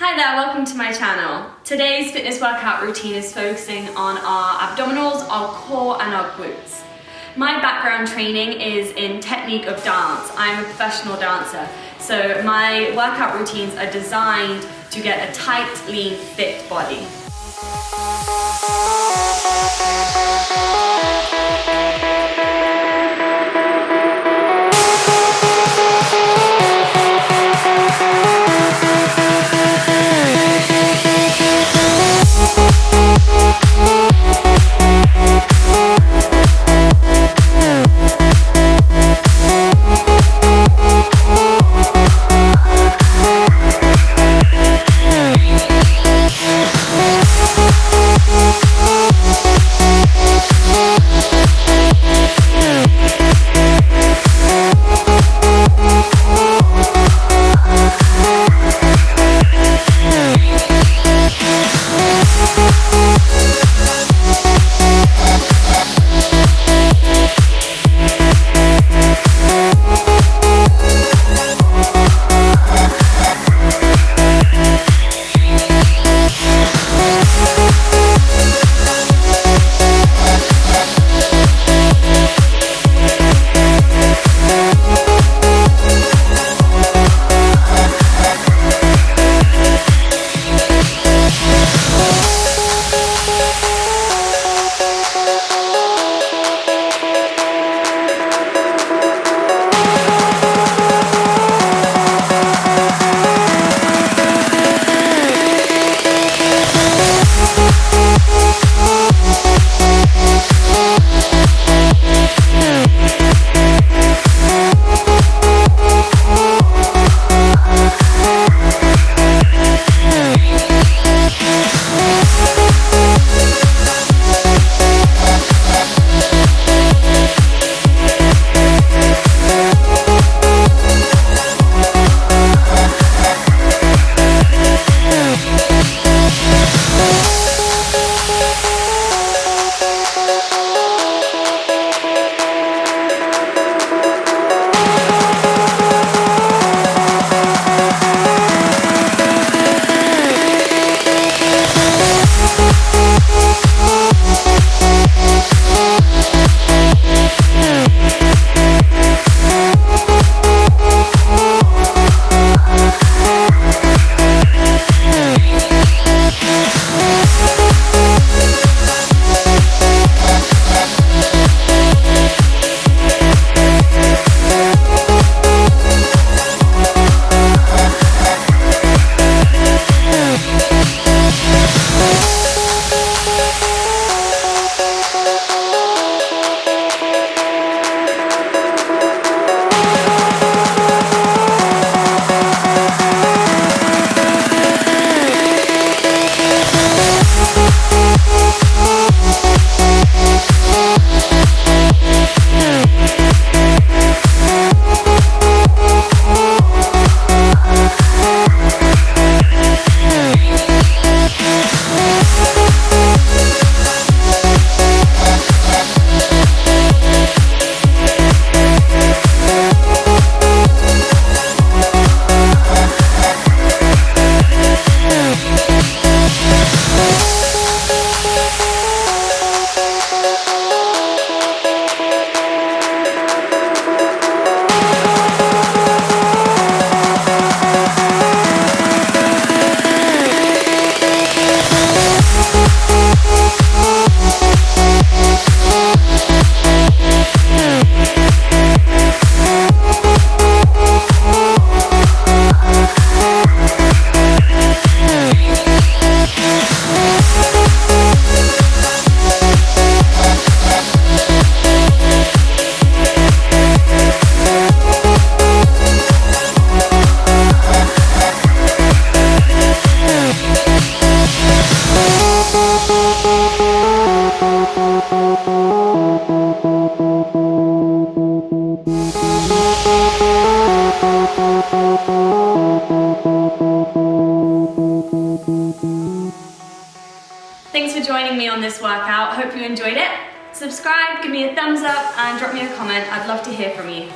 Hi there, welcome to my channel. Today's fitness workout routine is focusing on our abdominals, our core and our glutes. My background training is in technique of dance. I'm a professional dancer, so my workout routines are designed to get a tight, lean, fit body. Thanks for joining me on this workout. Hope you enjoyed it. Subscribe, give me a thumbs up and drop me a comment. I'd love to hear from you.